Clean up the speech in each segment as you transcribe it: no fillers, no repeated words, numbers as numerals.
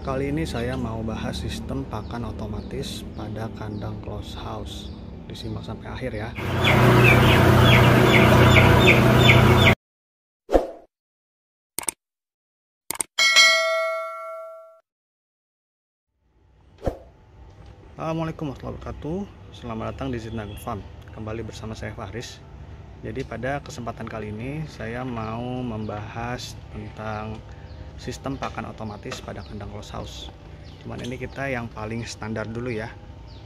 Kali ini saya mau bahas sistem pakan otomatis pada kandang close house. Disimak sampai akhir ya. Assalamualaikum warahmatullahi wabarakatuh. Selamat datang di Zidna Farm. Kembali bersama saya Faris. Jadi pada kesempatan kali ini saya mau membahas tentang sistem pakan otomatis pada kandang close house. Cuman ini kita yang paling standar dulu ya.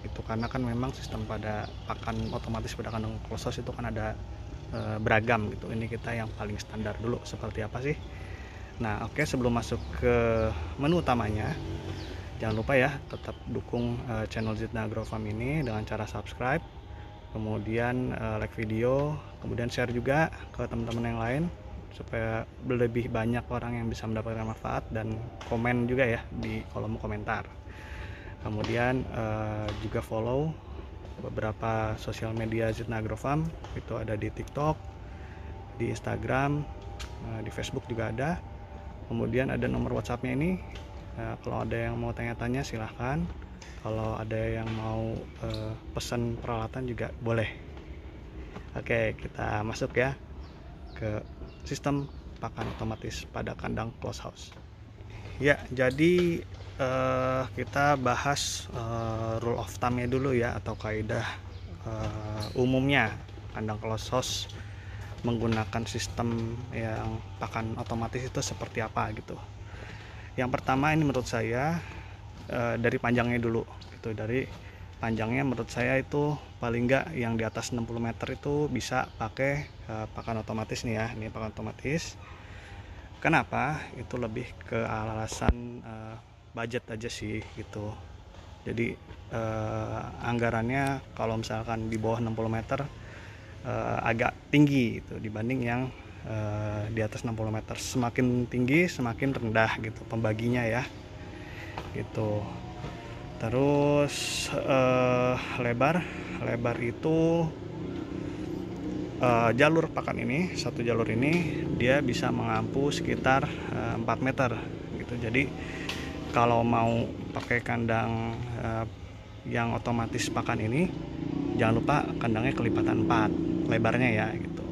Itu karena kan memang sistem pada pakan otomatis pada kandang close house itu kan ada beragam gitu. Ini kita yang paling standar dulu. Seperti apa sih? Nah, oke, sebelum masuk ke menu utamanya, jangan lupa ya tetap dukung channel Zidna Farm ini dengan cara subscribe, kemudian like video, kemudian share juga ke teman-teman yang lain supaya lebih banyak orang yang bisa mendapatkan manfaat, dan komen juga ya di kolom komentar. Kemudian juga follow beberapa sosial media Zidna Farm, itu ada di TikTok, di Instagram, di Facebook juga ada. Kemudian ada nomor WhatsAppnya ini. Kalau ada yang mau tanya-tanya silahkan. Kalau ada yang mau pesan peralatan juga boleh. Oke, kita masuk ya ke sistem pakan otomatis pada kandang close house. Ya, jadi kita bahas rule of thumb-nya dulu ya, atau kaidah umumnya kandang close house menggunakan sistem yang pakan otomatis itu seperti apa gitu. Yang pertama ini menurut saya dari panjangnya dulu gitu. Dari panjangnya menurut saya itu paling enggak yang di atas 60 meter itu bisa pakai pakan otomatis nih ya. Ini pakan otomatis. Kenapa? Itu lebih ke alasan budget aja sih gitu. Jadi anggarannya kalau misalkan di bawah 60 meter agak tinggi gitu dibanding yang di atas 60 meter. Semakin tinggi semakin rendah gitu pembaginya ya gitu. Terus lebar itu jalur pakan ini, satu jalur ini dia bisa mengampu sekitar 4 meter gitu. Jadi kalau mau pakai kandang yang otomatis pakan ini, jangan lupa kandangnya kelipatan 4 lebarnya ya gitu.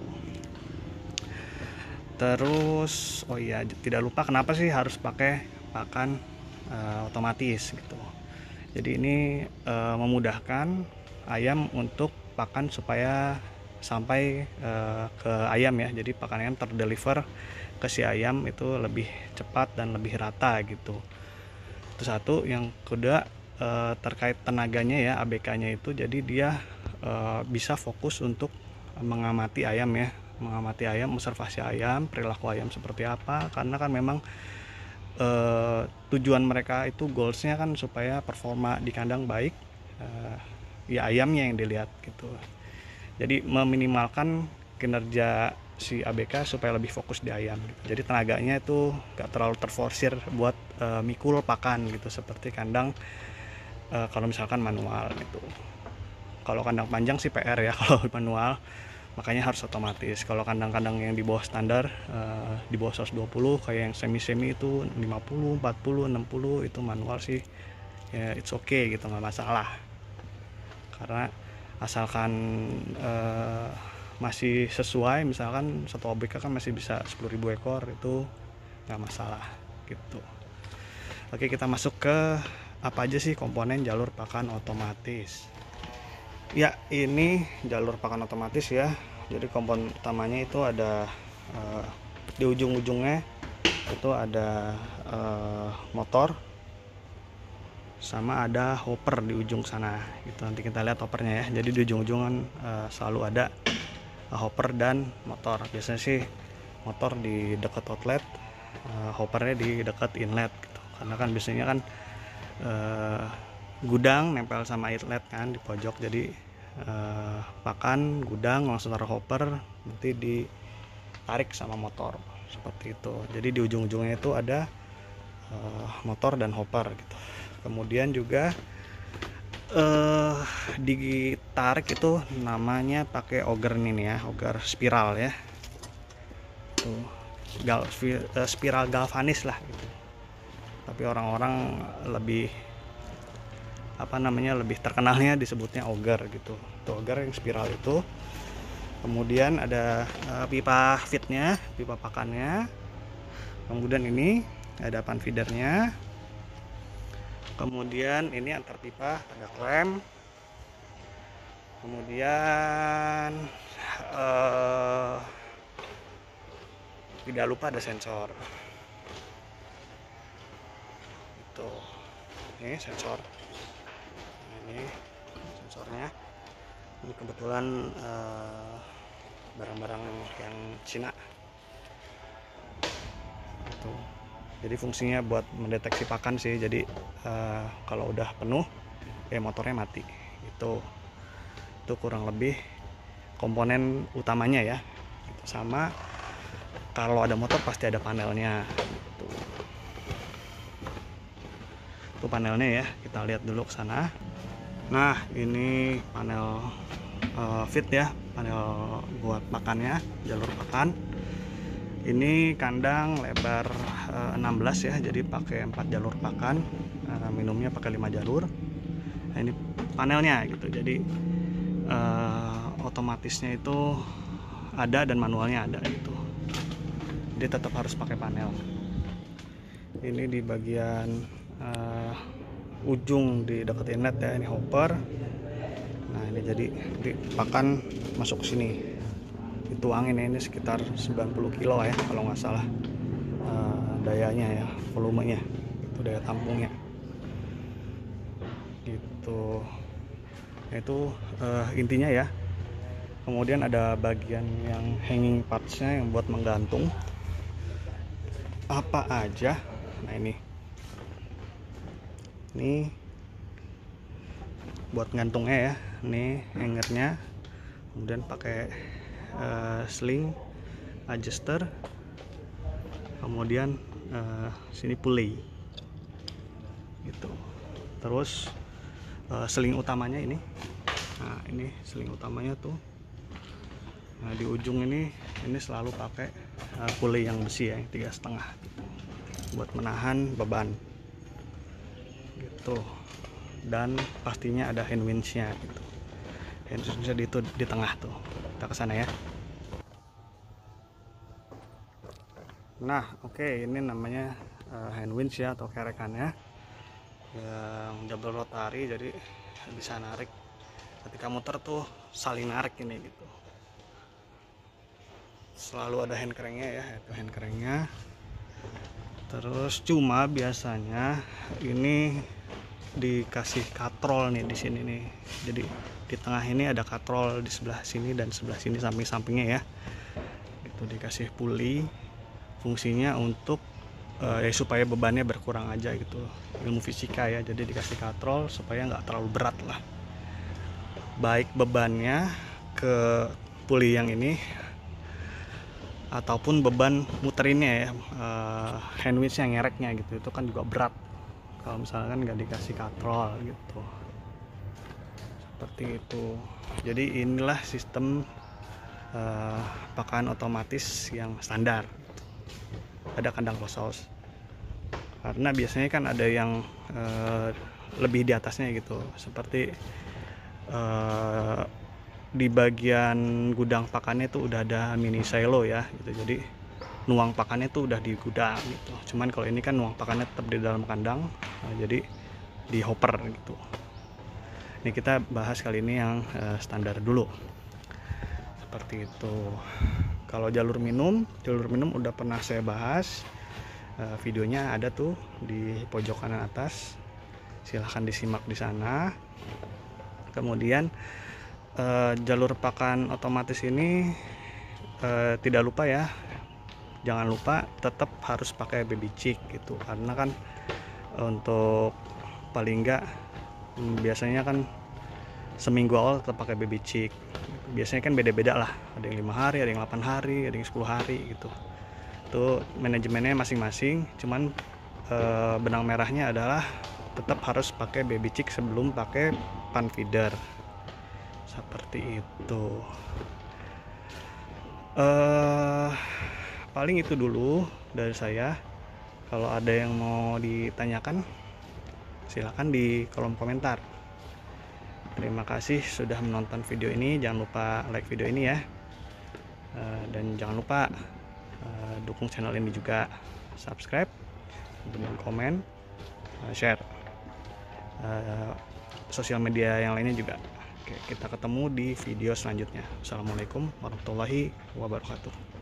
Terus oh iya, tidak lupa kenapa sih harus pakai pakan otomatis gitu. Jadi ini memudahkan ayam untuk pakan supaya sampai ke ayam ya. Jadi pakan ayam terdeliver ke si ayam itu lebih cepat dan lebih rata gitu. Itu satu. Yang kedua terkait tenaganya ya, ABK-nya itu, jadi dia bisa fokus untuk mengamati ayam ya, mengamati ayam, observasi ayam, perilaku ayam seperti apa. Karena kan memang tujuan mereka itu, goalsnya kan supaya performa di kandang baik, ya ayamnya yang dilihat gitu. Jadi meminimalkan kinerja si ABK supaya lebih fokus di ayam gitu. Jadi tenaganya itu gak terlalu terforsir buat mikul pakan gitu, seperti kandang kalau misalkan manual gitu. Kalau kandang panjang sih PR ya kalau manual, makanya harus otomatis. Kalau kandang-kandang yang di bawah standar, di bawah 120 kayak yang semi-semi itu 50, 40, 60 itu manual sih ya, it's okay gitu, nggak masalah. Karena asalkan masih sesuai, misalkan satu ABK kan masih bisa 10.000 ekor, itu nggak masalah gitu. Oke, kita masuk ke apa aja sih komponen jalur pakan otomatis. Ya, ini jalur pakan otomatis ya. Jadi komponen utamanya itu ada di ujung-ujungnya itu ada motor, sama ada hopper di ujung sana. Itu nanti kita lihat hoppernya ya. Jadi di ujung-ujungan selalu ada hopper dan motor. Biasanya sih motor di dekat outlet, hoppernya di dekat inlet gitu. Karena kan biasanya kan gudang nempel sama outlet kan di pojok. Jadi pakan gudang langsung taruh hopper, nanti ditarik sama motor seperti itu. Jadi di ujung-ujungnya itu ada motor dan hopper gitu. Kemudian juga ditarik itu namanya pakai auger ini ya, auger spiral ya. Tuh, spiral galvanis lah gitu. tapi orang-orang lebih lebih terkenalnya disebutnya auger gitu. Itu auger yang spiral itu. Kemudian ada pipa feednya, pipa pakannya. Kemudian ini ada pan feedernya. Kemudian ini antar pipa ada klem. Kemudian tidak lupa ada sensor. Itu. Ini sensor. Ini sensornya. Ini kebetulan barang-barang yang Cina. Itu. Jadi fungsinya buat mendeteksi pakan sih. Jadi kalau udah penuh, motornya mati. Itu kurang lebih komponen utamanya ya. Sama kalau ada motor pasti ada panelnya. Itu panelnya ya. Kita lihat dulu ke sana. Nah, ini panel feed ya, panel buat pakannya, jalur pakan. Ini kandang lebar 16 ya, jadi pakai 4 jalur pakan, minumnya pakai 5 jalur. Nah, ini panelnya gitu, jadi otomatisnya itu ada dan manualnya ada gitu. Jadi tetap harus pakai panel. Ini di bagian ujung di dekat inlet ya, ini hopper. Nah, ini jadi pakan masuk ke sini. Dituangin ini sekitar 90 kilo ya kalau nggak salah dayanya ya, volumenya itu, daya tampungnya gitu. Nah, itu intinya ya. Kemudian ada bagian yang hanging partsnya yang buat menggantung apa aja. Nah, ini buat gantungnya ya, ini hangernya. Kemudian pakai sling adjuster. Kemudian sini pulley gitu. Terus sling utamanya ini. Nah, ini sling utamanya tuh. Nah, di ujung ini selalu pakai pulley yang besi ya, 3,5 gitu, buat menahan beban gitu. Dan pastinya ada hand winch-nya gitu. Hand winch-nya di tengah tuh. Kita ke sana ya. Nah, oke, ini namanya hand winch ya, atau kerekannya yang double rotary, jadi bisa narik. Ketika muter tuh saling narik ini gitu. Selalu ada hand cranknya ya, itu hand cranknya. Terus cuma biasanya ini dikasih katrol nih di sini nih. Jadi di tengah ini ada katrol, di sebelah sini dan sebelah sini samping-sampingnya ya. Itu dikasih pulley, fungsinya untuk ya supaya bebannya berkurang aja gitu. Ilmu fisika ya. Jadi dikasih katrol supaya nggak terlalu berat lah. Baik bebannya ke pulley yang ini ataupun beban muterinnya ya, hand winch yang ngereknya gitu, itu kan juga berat kalau misalkan nggak dikasih katrol gitu, seperti itu. Jadi inilah sistem pakan otomatis yang standar. Ada kandang close house, karena biasanya kan ada yang lebih di atasnya gitu, seperti di bagian gudang pakannya tuh udah ada mini silo ya gitu. Jadi nuang pakannya tuh udah di gudang gitu. Cuman kalau ini kan nuang pakannya tetap di dalam kandang, jadi di hopper gitu. Ini kita bahas kali ini yang standar dulu, seperti itu. Kalau jalur minum udah pernah saya bahas, videonya ada tuh di pojok kanan atas, silahkan disimak di sana. Kemudian jalur pakan otomatis ini tidak lupa ya, jangan lupa tetap harus pakai baby chick gitu, karena kan untuk paling enggak biasanya kan seminggu awal tetap pakai baby chick. Biasanya kan beda-beda lah, ada yang 5 hari, ada yang 8 hari, ada yang 10 hari gitu. Itu manajemennya masing-masing. Cuman benang merahnya adalah tetap harus pakai baby chick sebelum pakai pan feeder, seperti itu. Paling itu dulu dari saya. Kalau ada yang mau ditanyakan, silahkan di kolom komentar. Terima kasih sudah menonton video ini. Jangan lupa like video ini ya. Dan jangan lupa dukung channel ini juga, subscribe, kemudian komen, share, sosial media yang lainnya juga. Oke, kita ketemu di video selanjutnya. Assalamualaikum warahmatullahi wabarakatuh.